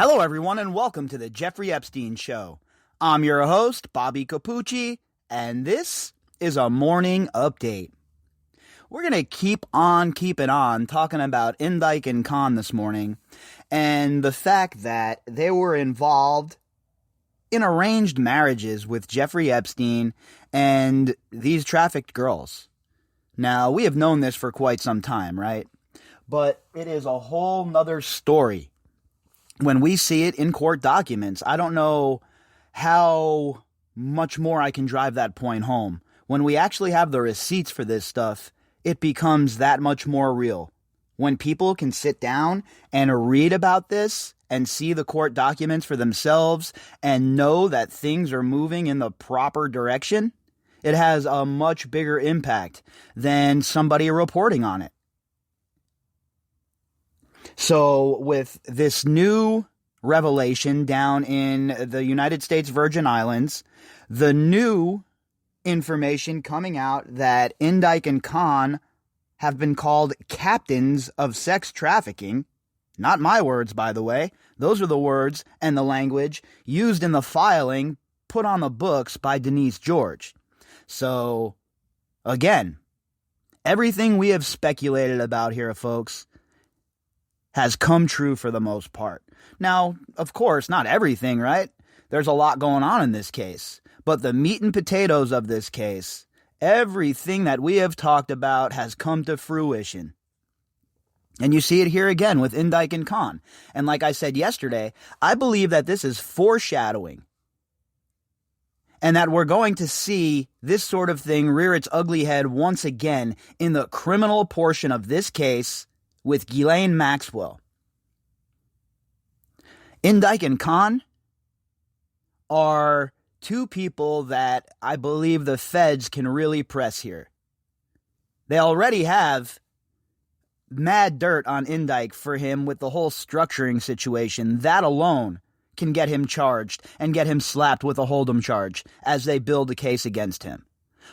Hello, everyone, and welcome to the Jeffrey Epstein Show. I'm your host, Bobbycapucci, and this is a morning update. We're going to keep on keeping on talking about Indike and Khan this morning and the fact that they were involved in arranged marriages with Jeffrey Epstein and these trafficked girls. Now, we have known this for quite some time, right? But it is a whole nother story when we see it in court documents. I don't know how much more I can drive that point home. When we actually have the receipts for this stuff, it becomes that much more real. When people can sit down and read about this and see the court documents for themselves and know that things are moving in the proper direction, it has a much bigger impact than somebody reporting on it. So with this new revelation down in the United States Virgin Islands, the new information coming out that Indike and Khan have been called captains of sex trafficking. Not my words, by the way. Those are the words and the language used in the filing put on the books by Denise George. So, again, everything we have speculated about here, folks, has come true for the most part. Now, of course, not everything, right? There's a lot going on in this case. But the meat and potatoes of this case, everything that we have talked about has come to fruition. And you see it here again with Indike and Khan. And like I said yesterday, I believe that this is foreshadowing. And that we're going to see this sort of thing rear its ugly head once again in the criminal portion of this case with Ghislaine Maxwell. Indike and Khan are two people that I believe the feds can really press here. They already have mad dirt on Indike for him with the whole structuring situation. That alone can get him charged and get him slapped with a hold'em charge as they build a case against him.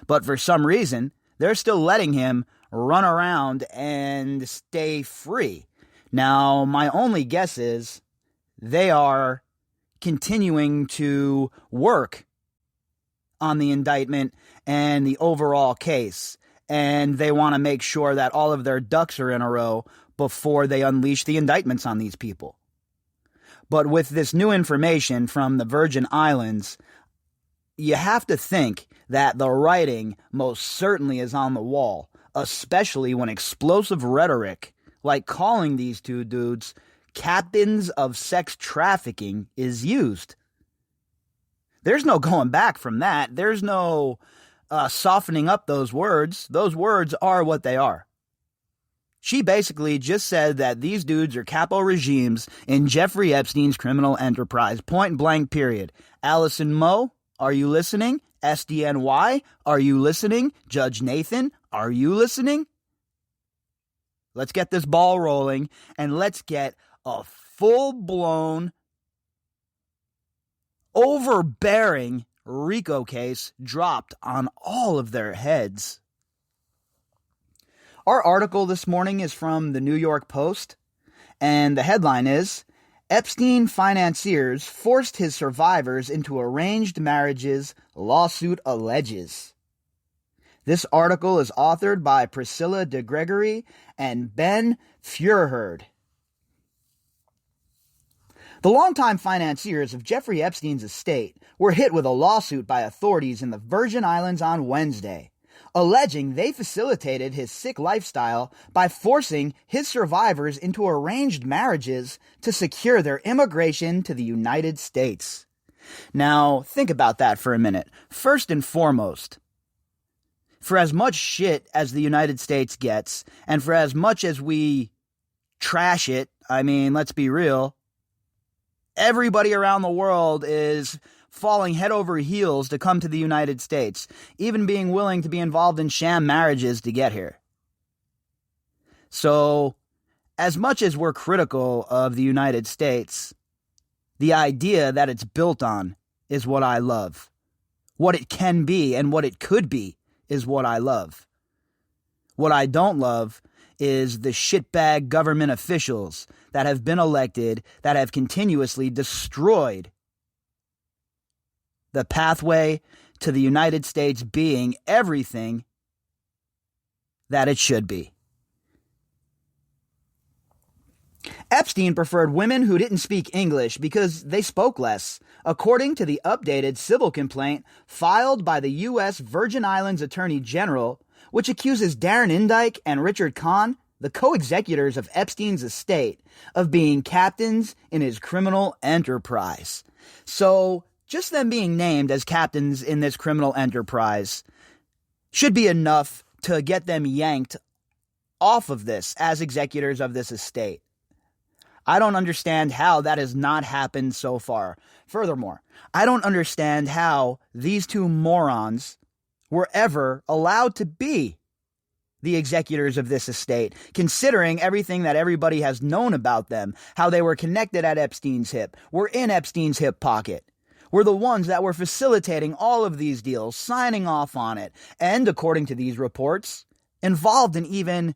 But for some reason, they're still letting him run around and stay free. Now, my only guess is they are continuing to work on the indictment and the overall case, and they want to make sure that all of their ducks are in a row before they unleash the indictments on these people. But with this new information from the Virgin Islands, you have to think that the writing most certainly is on the wall, especially when explosive rhetoric, like calling these two dudes captains of sex trafficking, is used. There's no going back from that. There's no softening up those words. Those words are what they are. She basically just said that these dudes are capo regimes in Jeffrey Epstein's criminal enterprise. Point blank, period. Allison Moe, are you listening? SDNY, are you listening? Judge Nathan, are you listening? Let's get this ball rolling, and let's get a full-blown, overbearing RICO case dropped on all of their heads. Our article this morning is from the New York Post, and the headline is, Epstein financiers forced his survivors into arranged marriages, lawsuit alleges. This article is authored by Priscilla DeGregory and Ben Feuerherd. The longtime financiers of Jeffrey Epstein's estate were hit with a lawsuit by authorities in the Virgin Islands on Wednesday, alleging they facilitated his sick lifestyle by forcing his survivors into arranged marriages to secure their immigration to the United States. Now, think about that for a minute. First and foremost, for as much shit as the United States gets, and for as much as we trash it, I mean, let's be real, everybody around the world is falling head over heels to come to the United States, even being willing to be involved in sham marriages to get here. So, as much as we're critical of the United States, the idea that it's built on is what I love. What it can be and what it could be is what I love. What I don't love is the shitbag government officials that have been elected that have continuously destroyed the pathway to the United States being everything that it should be. Epstein preferred women who didn't speak English because they spoke less, according to the updated civil complaint filed by the U.S. Virgin Islands Attorney General, which accuses Darren Indyke and Richard Kahn, the co-executors of Epstein's estate, of being captains in his criminal enterprise. So, just them being named as captains in this criminal enterprise should be enough to get them yanked off of this as executors of this estate. I don't understand how that has not happened so far. Furthermore, I don't understand how these two morons were ever allowed to be the executors of this estate, considering everything that everybody has known about them, how they were connected at Epstein's hip, were in Epstein's hip pocket, were the ones that were facilitating all of these deals, signing off on it, and according to these reports, involved in even,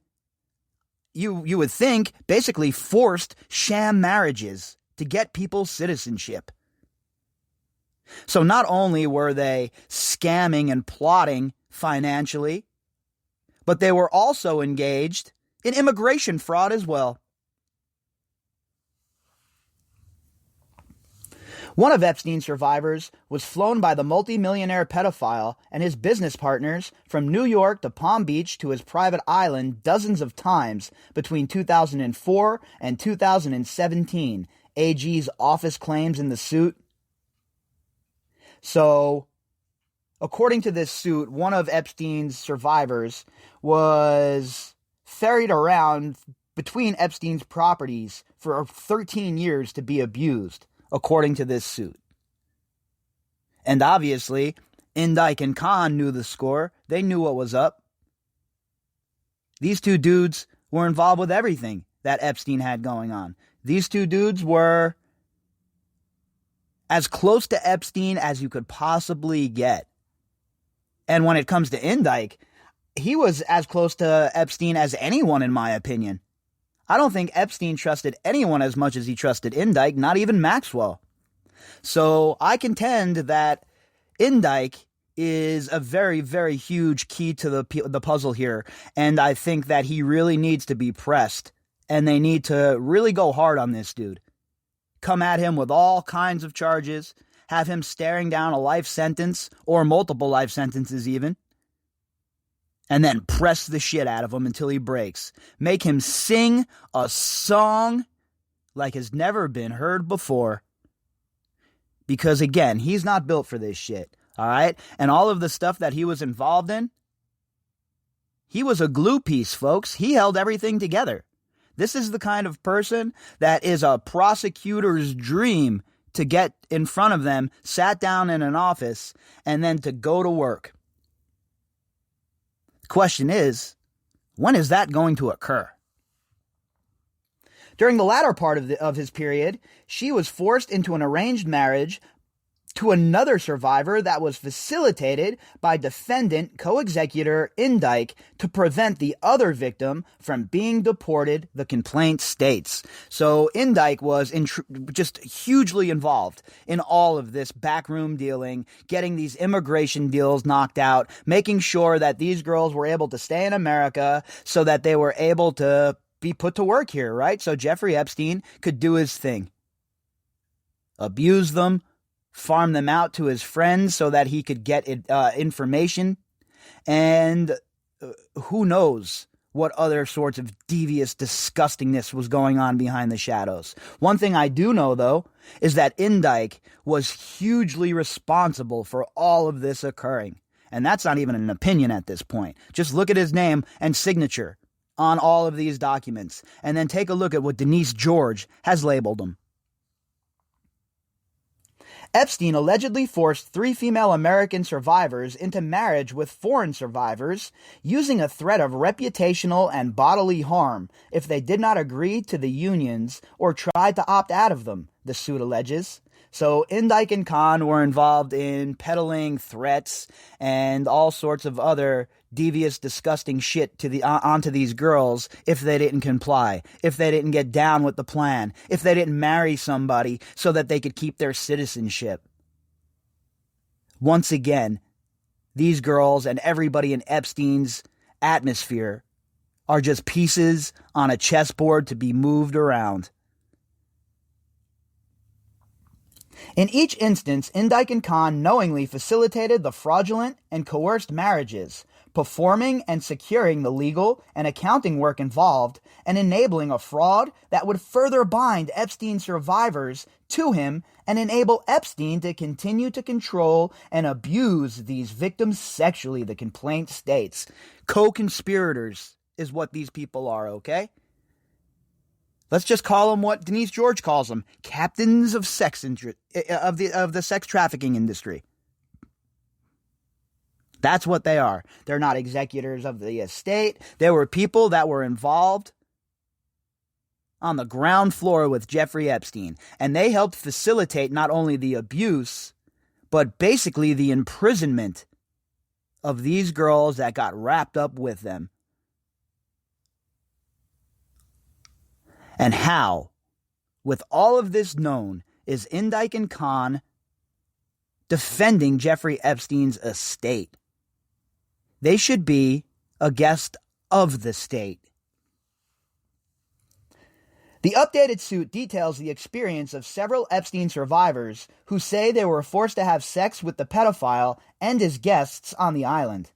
you would think, basically forced sham marriages to get people citizenship. So not only were they scamming and plotting financially, but they were also engaged in immigration fraud as well. One of Epstein's survivors was flown by the multimillionaire pedophile and his business partners from New York to Palm Beach to his private island dozens of times between 2004 and 2017, AG's office claims in the suit. So, according to this suit, one of Epstein's survivors was ferried around between Epstein's properties for 13 years to be abused, according to this suit. And obviously, Indyke and Kahn knew the score. They knew what was up. These two dudes were involved with everything that Epstein had going on. These two dudes were as close to Epstein as you could possibly get. And when it comes to Indyke, he was as close to Epstein as anyone, in my opinion. I don't think Epstein trusted anyone as much as he trusted Indyke, not even Maxwell. So I contend that Indyke is a very, very huge key to the puzzle here, and I think that he really needs to be pressed, and they need to really go hard on this dude. Come at him with all kinds of charges, have him staring down a life sentence, or multiple life sentences even, and then press the shit out of him until he breaks. Make him sing a song like has never been heard before. Because again, he's not built for this shit, all right? And all of the stuff that he was involved in, he was a glue piece, folks. He held everything together. This is the kind of person that is a prosecutor's dream to get in front of them, sat down in an office, and then to go to work. Question is, when is that going to occur? During the latter part of his period, she was forced into an arranged marriage to another survivor that was facilitated by defendant co-executor Indyke to prevent the other victim from being deported, the complaint states. So Indyke was just hugely involved in all of this backroom dealing, getting these immigration deals knocked out, making sure that these girls were able to stay in America so that they were able to be put to work here, right? So Jeffrey Epstein could do his thing. Abuse them, farm them out to his friends so that he could get information, and who knows what other sorts of devious disgustingness was going on behind the shadows. One thing I do know, though, is that Indyke was hugely responsible for all of this occurring. And that's not even an opinion at this point. Just look at his name and signature on all of these documents, and then take a look at what Denise George has labeled them. Epstein allegedly forced 3 female American survivors into marriage with foreign survivors, using a threat of reputational and bodily harm if they did not agree to the unions or tried to opt out of them, the suit alleges. So Indike and Khan were involved in peddling threats and all sorts of other devious, disgusting shit onto these girls if they didn't comply, if they didn't get down with the plan, if they didn't marry somebody so that they could keep their citizenship. Once again, these girls and everybody in Epstein's atmosphere are just pieces on a chessboard to be moved around. In each instance, Indike and Khan knowingly facilitated the fraudulent and coerced marriages, performing and securing the legal and accounting work involved, and enabling a fraud that would further bind Epstein survivors to him and enable Epstein to continue to control and abuse these victims sexually, the complaint states. Co-conspirators is what these people are, okay? Let's just call them what Denise George calls them, captains of the sex trafficking industry. That's what they are. They're not executors of the estate. There were people that were involved on the ground floor with Jeffrey Epstein, and they helped facilitate not only the abuse, but basically the imprisonment of these girls that got wrapped up with them. And how, with all of this known, is Indike and Khan defending Jeffrey Epstein's estate? They should be a guest of the state. The updated suit details the experience of several Epstein survivors who say they were forced to have sex with the pedophile and his guests on the island.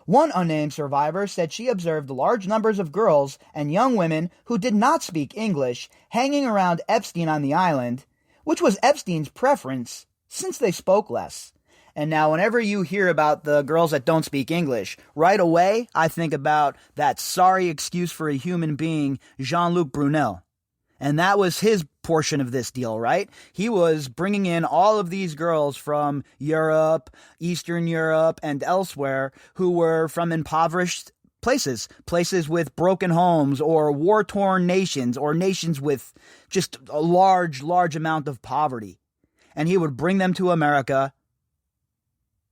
One unnamed survivor said she observed large numbers of girls and young women who did not speak English hanging around Epstein on the island, which was Epstein's preference since they spoke less. And now whenever you hear about the girls that don't speak English, right away I think about that sorry excuse for a human being, Jean-Luc Brunel. And that was his portion of this deal, right? He was bringing in all of these girls from Europe, Eastern Europe, and elsewhere who were from impoverished places with broken homes or war-torn nations or nations with just a large amount of poverty. And he would bring them to America,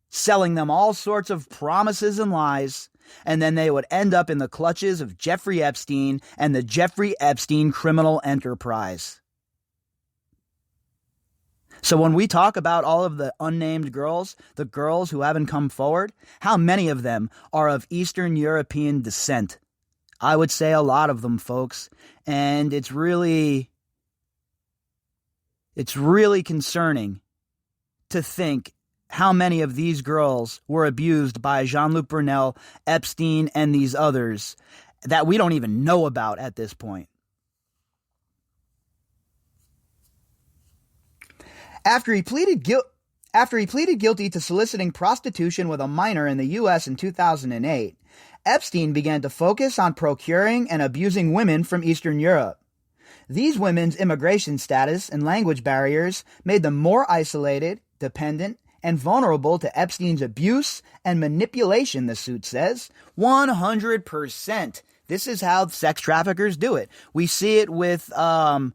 selling them all sorts of promises and lies, and then they would end up in the clutches of Jeffrey Epstein and the Jeffrey Epstein Criminal Enterprise. So when we talk about all of the unnamed girls, the girls who haven't come forward, how many of them are of Eastern European descent? I would say a lot of them, folks. And it's really concerning to think how many of these girls were abused by Jean-Luc Brunel, Epstein, and these others that we don't even know about at this point. After he pleaded guilty to soliciting prostitution with a minor in the U.S. in 2008, Epstein began to focus on procuring and abusing women from Eastern Europe. These women's immigration status and language barriers made them more isolated, dependent, and vulnerable to Epstein's abuse and manipulation, the suit says. 100%. This is how sex traffickers do it. We see it with a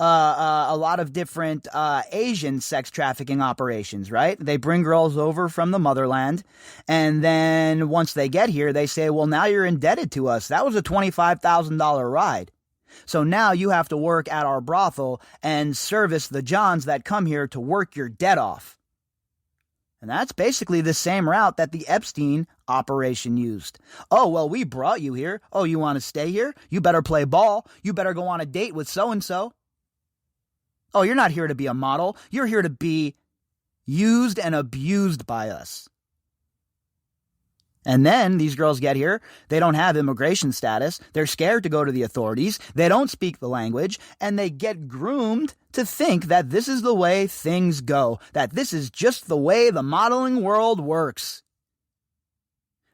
lot of different Asian sex trafficking operations, right? They bring girls over from the motherland, and then once they get here, they say, well, now you're indebted to us. That was a $25,000 ride. So now you have to work at our brothel and service the Johns that come here to work your debt off. And that's basically the same route that the Epstein operation used. Oh, well, we brought you here. Oh, you want to stay here? You better play ball. You better go on a date with so-and-so. Oh, you're not here to be a model. You're here to be used and abused by us. And then these girls get here. They don't have immigration status. They're scared to go to the authorities. They don't speak the language. And they get groomed to think that this is the way things go, that this is just the way the modeling world works.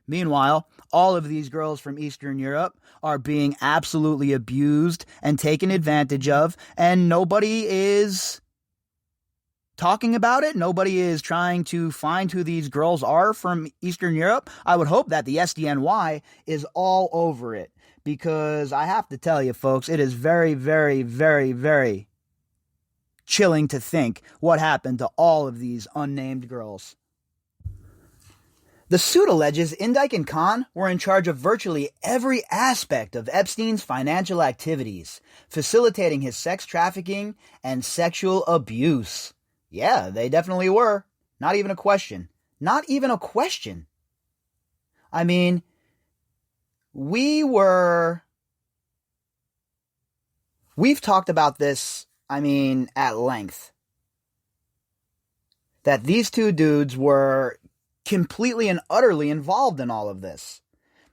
Meanwhile, all of these girls from Eastern Europe are being absolutely abused and taken advantage of, and nobody is talking about it. Nobody is trying to find who these girls are from Eastern Europe. I would hope that the SDNY is all over it, because I have to tell you, folks, it is very, very, very, very chilling to think what happened to all of these unnamed girls. The suit alleges Indyk and Khan were in charge of virtually every aspect of Epstein's financial activities, facilitating his sex trafficking and sexual abuse. Yeah, they definitely were. Not even a question. Not even a question. I mean, we've talked about this, at length. That these two dudes were completely and utterly involved in all of this.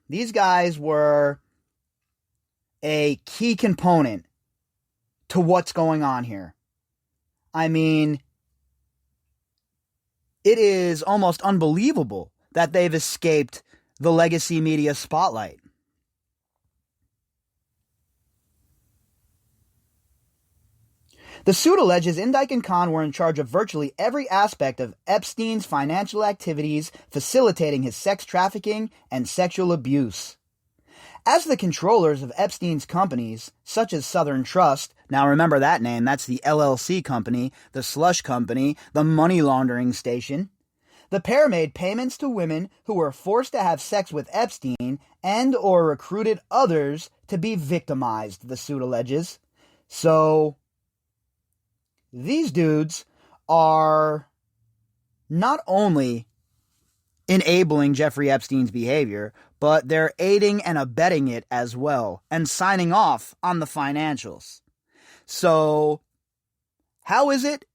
These guys were a key component to what's going on here. It is almost unbelievable that they've escaped the legacy media spotlight. The suit alleges Indyk and Khan were in charge of virtually every aspect of Epstein's financial activities, facilitating his sex trafficking and sexual abuse. As the controllers of Epstein's companies, such as Southern Trust, now remember that name, that's the LLC company, the slush company, the money laundering station, the pair made payments to women who were forced to have sex with Epstein and or recruited others to be victimized, the suit alleges. So these dudes are not only enabling Jeffrey Epstein's behavior, but they're aiding and abetting it as well, and signing off on the financials. So, how is it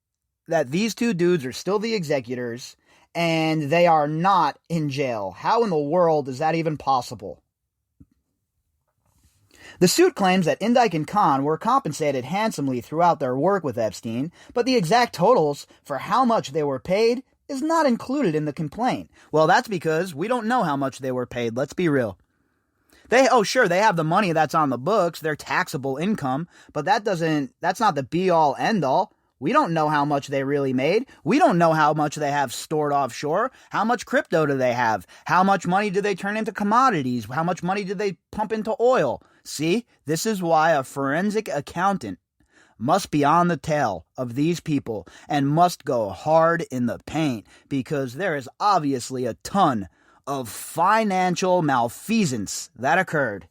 that these two dudes are still the executors, and they are not in jail? How in the world is that even possible? The suit claims that Indyk and Khan were compensated handsomely throughout their work with Epstein, but the exact totals for how much they were paid is not included in the complaint. Well, that's because we don't know how much they were paid, let's be real. They have the money that's on the books, their taxable income, but that's not the be-all, end-all. We don't know how much they really made. We don't know how much they have stored offshore. How much crypto do they have? How much money do they turn into commodities? How much money do they pump into oil? See, this is why a forensic accountant must be on the tail of these people and must go hard in the paint, because there is obviously a ton of financial malfeasance that occurred.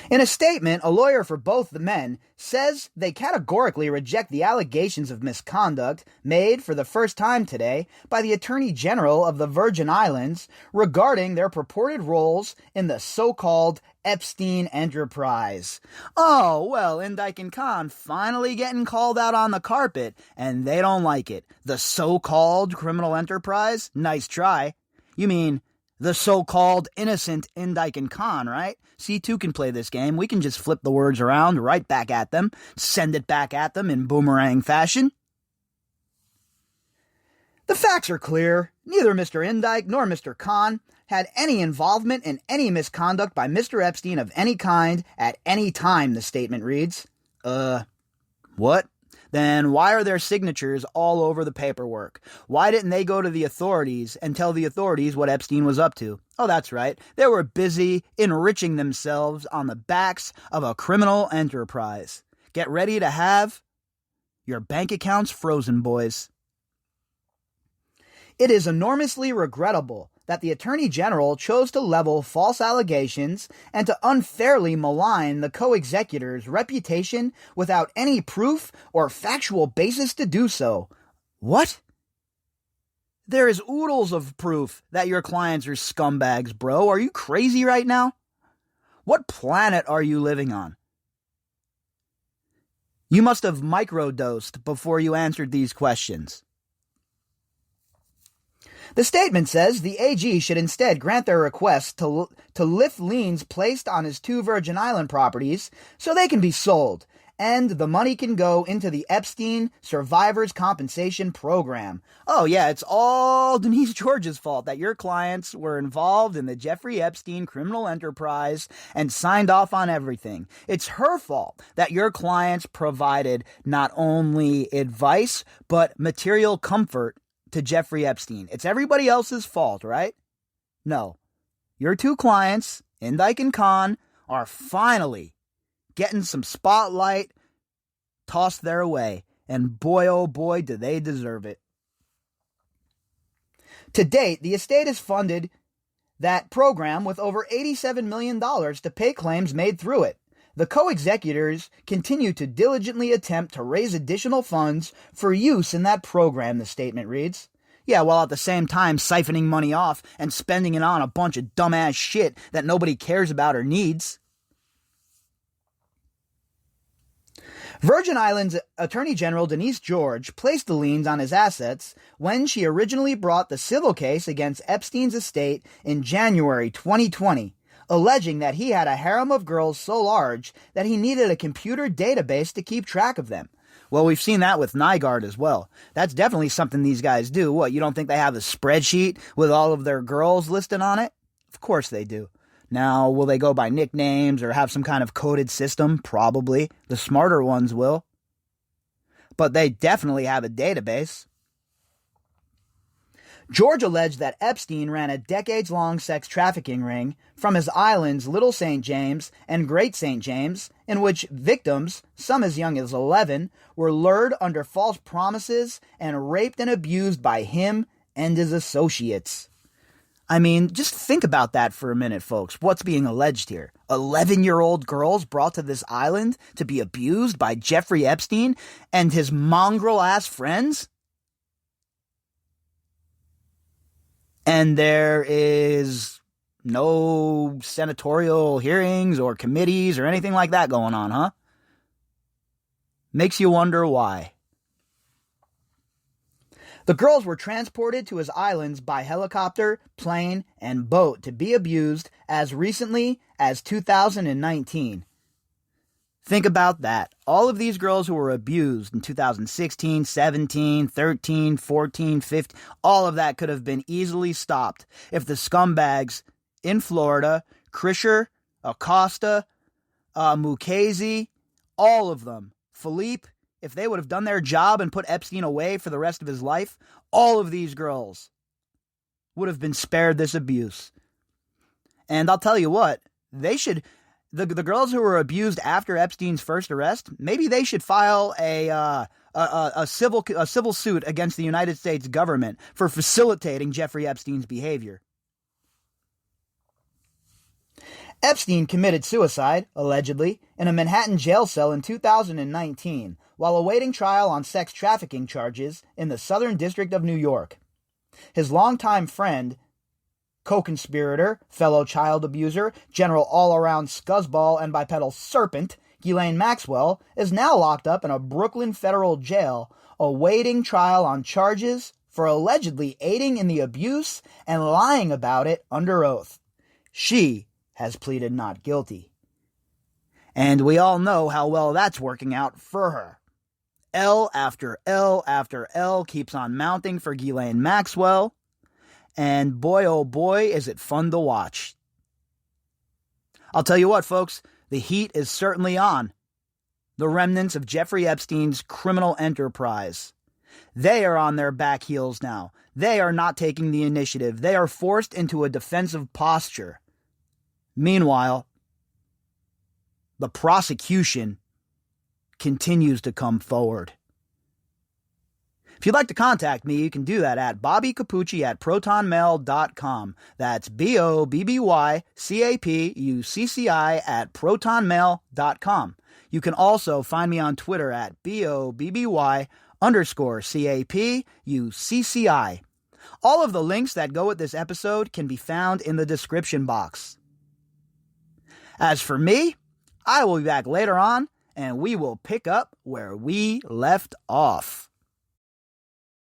In a statement, a lawyer for both the men says they categorically reject the allegations of misconduct made for the first time today by the Attorney General of the Virgin Islands regarding their purported roles in the so-called Epstein enterprise. Oh, well, Indyk and Khan finally getting called out on the carpet, and they don't like it. The so-called criminal enterprise? Nice try. You mean the so-called innocent Indyk and Khan, right? C2 can play this game. We can just flip the words around right back at them, send it back at them in boomerang fashion. The facts are clear. Neither Mr. Indyk nor Mr. Khan had any involvement in any misconduct by Mr. Epstein of any kind at any time, the statement reads. What? Then why are their signatures all over the paperwork? Why didn't they go to the authorities and tell the authorities what Epstein was up to? Oh, that's right. They were busy enriching themselves on the backs of a criminal enterprise. Get ready to have your bank accounts frozen, boys. It is enormously regrettable that the Attorney General chose to level false allegations and to unfairly malign the co-executor's reputation without any proof or factual basis to do so. What? There is oodles of proof that your clients are scumbags, bro. Are you crazy right now? What planet are you living on? You must have microdosed before you answered these questions. The statement says the AG should instead grant their request to lift liens placed on his two Virgin Island properties so they can be sold, and the money can go into the Epstein Survivors Compensation Program. Oh yeah, it's all Denise George's fault that your clients were involved in the Jeffrey Epstein criminal enterprise and signed off on everything. It's her fault that your clients provided not only advice, but material comfort to Jeffrey Epstein. It's everybody else's fault, right? No. Your two clients, Indyk and Khan, are finally getting some spotlight, tossed their way, and boy oh boy do they deserve it. To date, the estate has funded that program with over $87 million to pay claims made through it. The co-executors continue to diligently attempt to raise additional funds for use in that program, the statement reads. Yeah, while at the same time siphoning money off and spending it on a bunch of dumbass shit that nobody cares about or needs. Virgin Islands Attorney General Denise George placed the liens on his assets when she originally brought the civil case against Epstein's estate in January 2020, alleging that he had a harem of girls so large that he needed a computer database to keep track of them. Well, we've seen that with Nygaard as well. That's definitely something these guys do. What, you don't think they have a spreadsheet with all of their girls listed on it? Of course they do. Now, will they go by nicknames or have some kind of coded system? Probably. The smarter ones will. But they definitely have a database. George alleged that Epstein ran a decades-long sex trafficking ring from his islands Little St. James and Great St. James, in which victims, some as young as 11, were lured under false promises and raped and abused by him and his associates. I mean, just think about that for a minute, folks. What's being alleged here? 11-year-old girls brought to this island to be abused by Jeffrey Epstein and his mongrel-ass friends? And there is no senatorial hearings or committees or anything like that going on, huh? Makes you wonder why. The girls were transported to his islands by helicopter, plane, and boat to be abused as recently as 2019. Think about that. All of these girls who were abused in 2016, 17, 13, 14, 15, all of that could have been easily stopped if the scumbags in Florida, Krischer, Acosta, Mukasey, all of them, Philippe, if they would have done their job and put Epstein away for the rest of his life, all of these girls would have been spared this abuse. And I'll tell you what, they should, the girls who were abused after Epstein's first arrest, maybe they should file a civil suit against the United States government for facilitating Jeffrey Epstein's behavior. Epstein committed suicide, allegedly, in a Manhattan jail cell in 2019 while awaiting trial on sex trafficking charges in the Southern District of New York. His longtime friend, co-conspirator, fellow child abuser, general all-around scuzzball and bipedal serpent, Ghislaine Maxwell, is now locked up in a Brooklyn federal jail awaiting trial on charges for allegedly aiding in the abuse and lying about it under oath. She has pleaded not guilty. And we all know how well that's working out for her. L after L after L keeps on mounting for Ghislaine Maxwell, and boy oh boy is it fun to watch. I'll tell you what, folks, the heat is certainly on. The remnants of Jeffrey Epstein's criminal enterprise. They are on their back heels now. They are not taking the initiative. They are forced into a defensive posture. Meanwhile, the prosecution continues to come forward. If you'd like to contact me, you can do that at bobbycapucci@protonmail.com. That's BOBBYCAPUCCI@protonmail.com. You can also find me on Twitter at BOBBY_CAPUCCI. All of the links that go with this episode can be found in the description box. As for me, I will be back later on, and we will pick up where we left off.